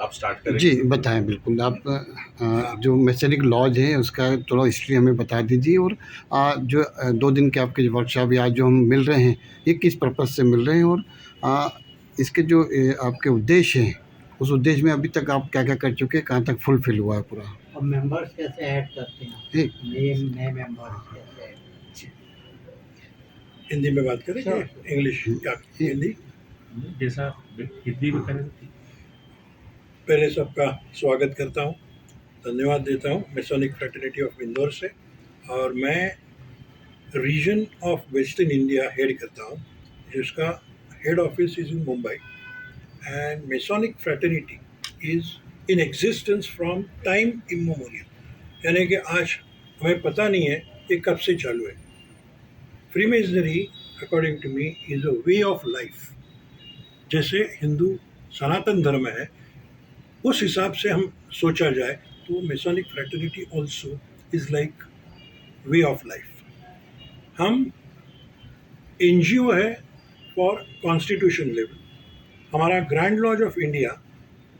आप स्टार्ट करें। जी बताएं, बिल्कुल। आप जो मैसेनिक लॉज है उसका थोड़ा हिस्ट्री हमें बता दीजिए, और जो 2 दिन के आपके वर्कशॉप या आज जो हम मिल रहे हैं ये किस पर्पज़ से मिल रहे हैं, और इसके जो आपके उद्देश्य हैं उस उद्देश्य में अभी तक आप क्या क्या कर चुके हैं, कहाँ तक फुलफिल हुआ है पूरा। और मेंबर्स कैसे ऐड करते हैं, ठीक, नए मेंबर्स कैसे ऐड। हिंदी में बात करें कि इंग्लिश या हिंदी? जैसा हिंदी में करें। पहले सबका स्वागत करता हूँ, धन्यवाद देता हूँ मैसोनिक फ्रेटर्निटी ऑफ इंदौर से। और मैं region of western India head करता हूँ, जिसका head office is in Mumbai. And masonic fraternity is in existence from time immemorial, यानी कि आज हमें पता नहीं है कि कब से चालू है। Freemasonry according to me is a way of life. जैसे हिंदू सनातन धर्म है, उस हिसाब से हम सोचा जाए तो masonic fraternity also is like way of life. हम एनजीओ है फॉर कॉन्स्टिट्यूशन लेवल। हमारा ग्रैंड लॉज ऑफ इंडिया,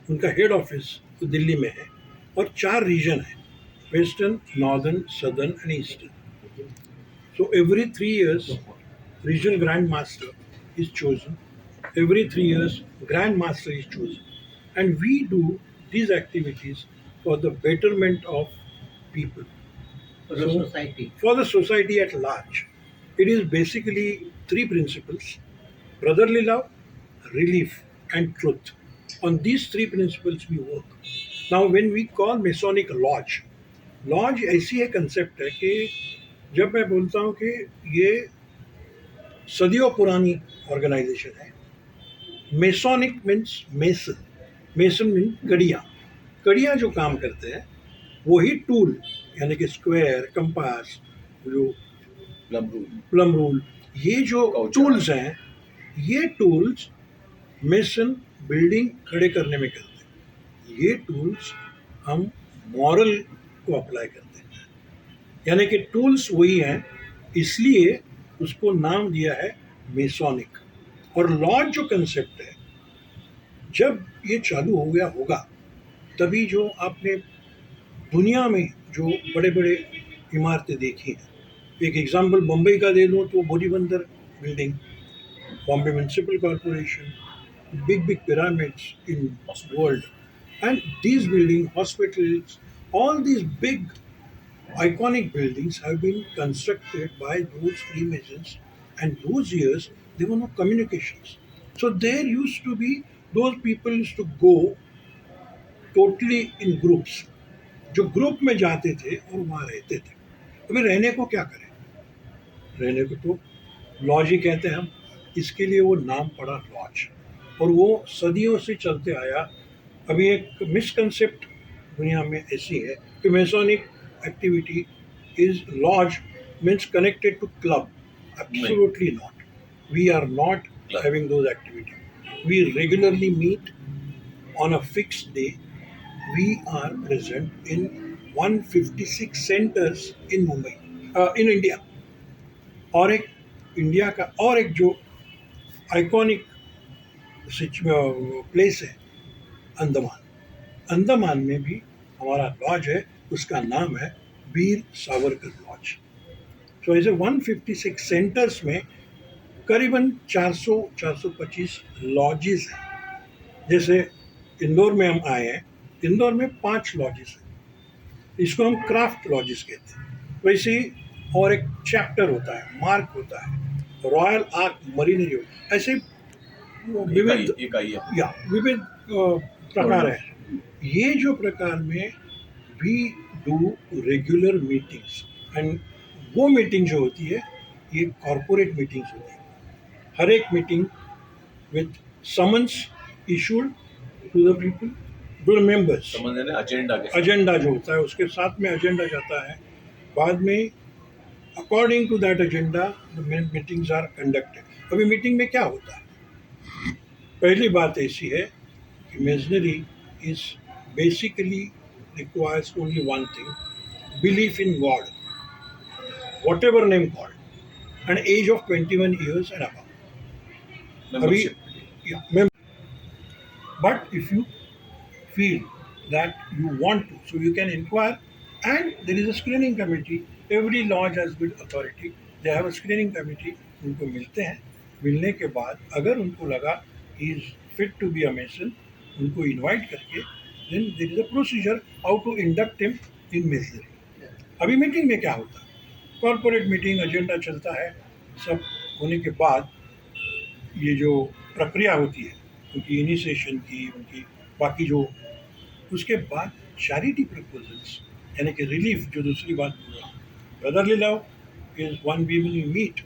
उनका हेड ऑफिस तो दिल्ली में है, और 4 रीजन है, western, northern, southern and eastern. So every 3 years regional grand master is chosen. Every 3 years grand master is chosen, and we do these activities for the betterment of people, For the society. for the society at large. It is basically 3 principles: brotherly love, relief and truth. On these 3 principles we work. Now when we call Masonic lodge, lodge ऐसी है concept है कि जब मैं बोलता हूँ कि ये सदियों पुरानी ऑर्गेनाइजेशन है। Masonic means mason, mason mean कड़ियाँ जो काम करते हैं वही टूल, यानी कि स्क्वायर, कंपास, जो प्लम रूल, ये जो टूल्स हैं, ये टूल्स मेसन बिल्डिंग खड़े करने में करते हैं। ये टूल्स हम मॉरल को अप्लाई करते हैं, यानी कि टूल्स वही हैं, इसलिए उसको नाम दिया है मेसोनिक। और लॉज जो कंसेप्ट है, जब ये चालू हो गया होगा तभी जो आपने दुनिया में जो बड़े बड़े इमारतें देखी हैं, एक एग्जांपल मुंबई का दे दूँ तो Boribunder building, Bombay municipal corporation, big pyramids in world, and these building, hospitals, all these big iconic buildings have been constructed by those Freemasons, and those years there were no communications. So there used to be, those people used to go totally in groups, जो group में जाते थे और वहाँ रहते थे। अभी रहने को क्या करें, रहने को तो लॉज ही कहते हैं हम, इसके लिए वो नाम पड़ा लॉज, और वो सदियों से चलते आया। अभी एक मिसकंसेप्ट दुनिया में ऐसी है कि masonic activity is lodge means connected to club. Absolutely not, we are not having those activity. We regularly meet on a fixed day. We are present in 156 centres in Mumbai, in India. और एक India का और एक जो iconic place है अंडमान। अंडमान में भी हमारा लॉज है, उसका नाम है वीर सावरकर लॉज। सो ऐसे 156 सेंटर्स में करीबन 400-425 लॉजेस हैं। जैसे इंदौर में हम आए हैं, इंदौर में 5 लॉजेस हैं, इसको हम क्राफ्ट लॉजेस कहते हैं। वैसे ही और एक चैप्टर होता है, मार्क होता है, रॉयल आर्क मरीनरी, ऐसे विविध प्रकार है। ये जो प्रकार में we do regular meetings, and वो मीटिंग जो होती है ये कॉरपोरेट मीटिंग्स होती है। हर एक meeting with summons issued to the people, to the members. Agenda जो होता है उसके साथ में एजेंडा जाता है, बाद में according to that agenda the meetings are conducted. अभी मीटिंग में क्या होता है, पहली बात ऐसी है कि masonry is basically requires only one thing, belief in God, whatever name God, and age of 21 years and above. अभी but if you feel that you want to, so you can inquire. And there is a screening committee. Every lodge has good authority. They have a screening committee. उनको मिलते हैं. मिलने के बाद अगर उनको लगा he is fit to be a mason, उनको invite करके, then there is a procedure how to induct him in masonry. अभी मीटिंग में क्या होता है, कॉर्पोरेट मीटिंग, एजेंडा चलता है, सब होने के बाद ये जो प्रक्रिया होती है उनकी इनिशिएशन की, उनकी बाकी जो, उसके बाद चैरिटी प्रपोजल्स यानी कि रिलीफ, जो दूसरी बात बोला, brotherly love is one we will meet.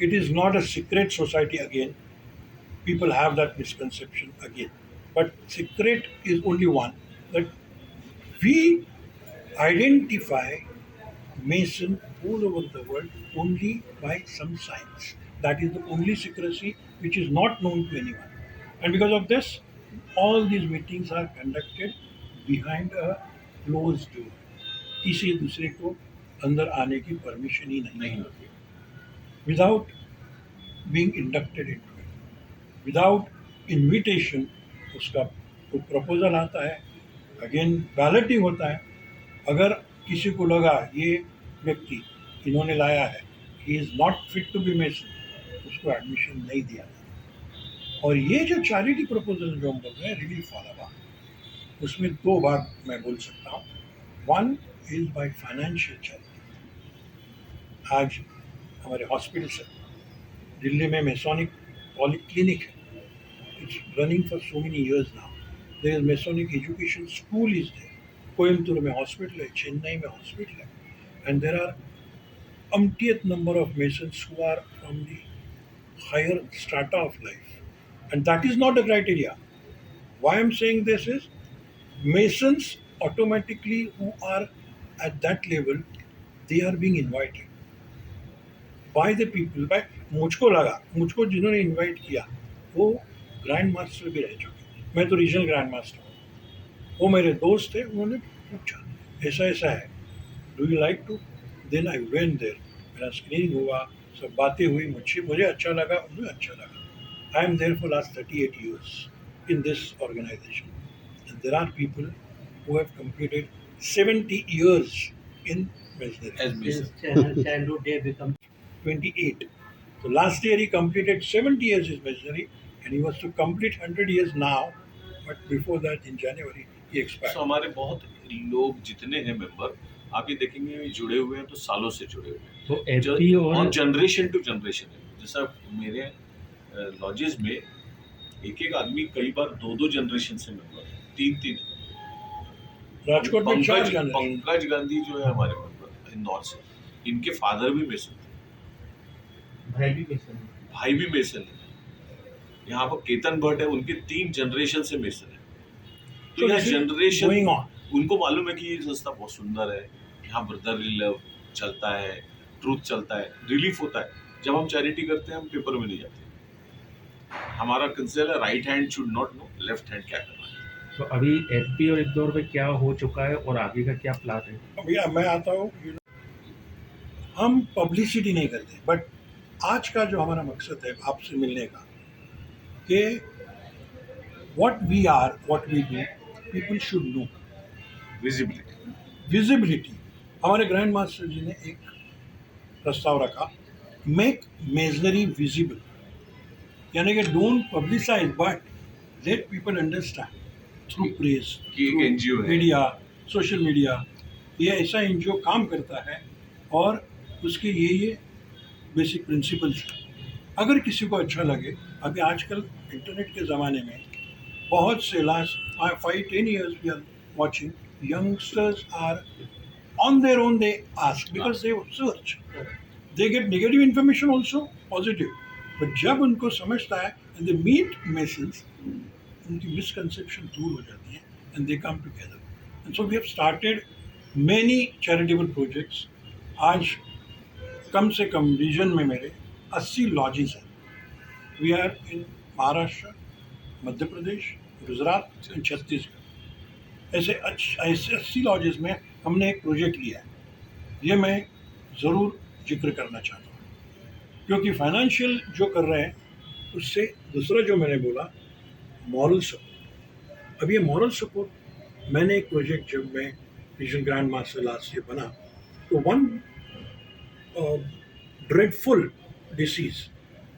It is not a secret society again. People have that misconception again. But secret is only one, that we identify Mason all over the world only by some signs. That is the only secrecy which is not known to anyone. And because of this, all these meetings are conducted behind a closed door. किसी दूसरे को अंदर आने की permission ही नहीं होती. Without being inducted into it. Without invitation उसका proposal आता है, अगेन बैलेटिंग होता है. अगर किसी को लगा ये व्यक्ति इन्होंने लाया है, he is not fit to be mason, उसको एडमिशन नहीं दिया जाता. और ये जो चैरिटी प्रपोजल जो हम बोल रहे हैं, रिलीफ वाला भाग, उसमें दो भाग मैं बोल सकता हूँ. One is by financial charity. आज हमारे हॉस्पिटल से दिल्ली में Masonic polyclinic. It's running for so many years now. There is Masonic education school is there. Coimbatore में हॉस्पिटल है, चेन्नई में हॉस्पिटल है, and there are umpteenth number of Masons who are from the higher strata of life, and that is not the criteria. Why I'm saying this is, Masons automatically who are at that level, they are being invited by the people. by मुझको जिन्होंने invite किया वो grand master भी रह चुके. मैं तो regional grand master हूँ. वो मेरे दोस्त थे, उन्होंने पूछा ऐसा ऐसा है, do you like to. Then I went there. मेरा स्क्रीनिंग हुआ, सब बातें हुई, मुझे अच्छा लगा, उन्हें अच्छा लगा. I am there for last 38 years in this organization, and there are people who have completed 70 years in masonry. As Mason. Since childhood they become 28. So last year he completed 70 years in masonry, and he was to complete 100 years now, but before that in January he expired. So हमारे बहुत लोग जितने हैं member, आप ये देखेंगे जुड़े हुए हैं तो सालों से जुड़े हुए हैं. तो एचपी और और जनरेशन टू जनरेशन है. जैसा मेरे लॉजेस में एक एक आदमी कई बार दो जनरेशन से मेंबर है, तीन. राजकोट में 4 जनरेशन. पंकज गांधी जो है हमारे मेंबर इंदौर से, इनके फादर भी मेसन थे, भाई भी मेसन है. यहाँ पर केतन भट्ट है, उनके 3 जनरेशन से मेसन है. तो यह जनरेशन going on. उनको मालूम है कि ये संस्था बहुत सुंदर है, यहाँ ब्रदरली लव चलता है, ट्रूथ चलता है, रिलीफ होता है. जब हम चैरिटी करते हैं हम पेपर में नहीं जाते. हमारा कंसेप्ट है right hand should not know left hand क्या करना है. तो अभी एचपी और इंदौर में क्या हो चुका है और आगे का क्या प्लान है? भैया मैं आता हूँ, हम पब्लिसिटी नहीं करते, बट आज का जो हमारा मकसद है आपसे मिलने का, कि what we are, what we do, people should know. Visibility. हमारे ग्रैंड मास्टर जी ने एक प्रस्ताव रखा, मेक मेजनरी विजिबल, यानी कि don't publicise but let people understand through press, कि एक एनजीओ है. Media, social media. ये ऐसा एनजीओ काम करता है और उसके ये बेसिक प्रिंसिपल्स हैं. अगर किसी को अच्छा लगे, अभी आजकल इंटरनेट के ज़माने में बहुत से last 5-10 years we are watching, youngsters are on their own, they ask because they search, they get negative information also, positive, but जब उनको समझता है and they meet Masons, उनकी misconception दूर हो जाती है and they come together. And so we have started many charitable projects. आज कम से कम रीजन में मेरे 80 लॉजेस हैं. We are in Maharashtra, Madhya Pradesh, Gujarat and Chhattisgarh. ऐसे 80 लॉजेस में हमने एक प्रोजेक्ट लिया है. ये मैं ज़रूर जिक्र करना चाहता हूँ, क्योंकि फाइनेंशियल जो कर रहे हैं उससे दूसरा जो मैंने बोला, मॉरल सपोर्ट. अब ये मॉरल सपोर्ट, मैंने एक प्रोजेक्ट जब मैं regional grand master last year बना, तो one dreadful disease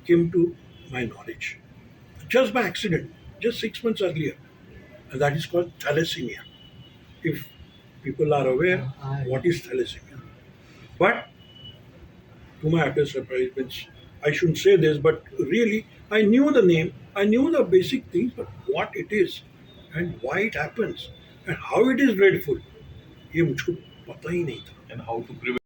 came to my knowledge just by accident, just 6 months earlier, and that is called thalassemia. If people are aware what is thalassemia, but to my utter surprise, means I shouldn't say this, but really I knew the name, I knew the basic things, but what it is and why it happens and how it is dreadful, ये मुझको पता ही नहीं था. And how to prevent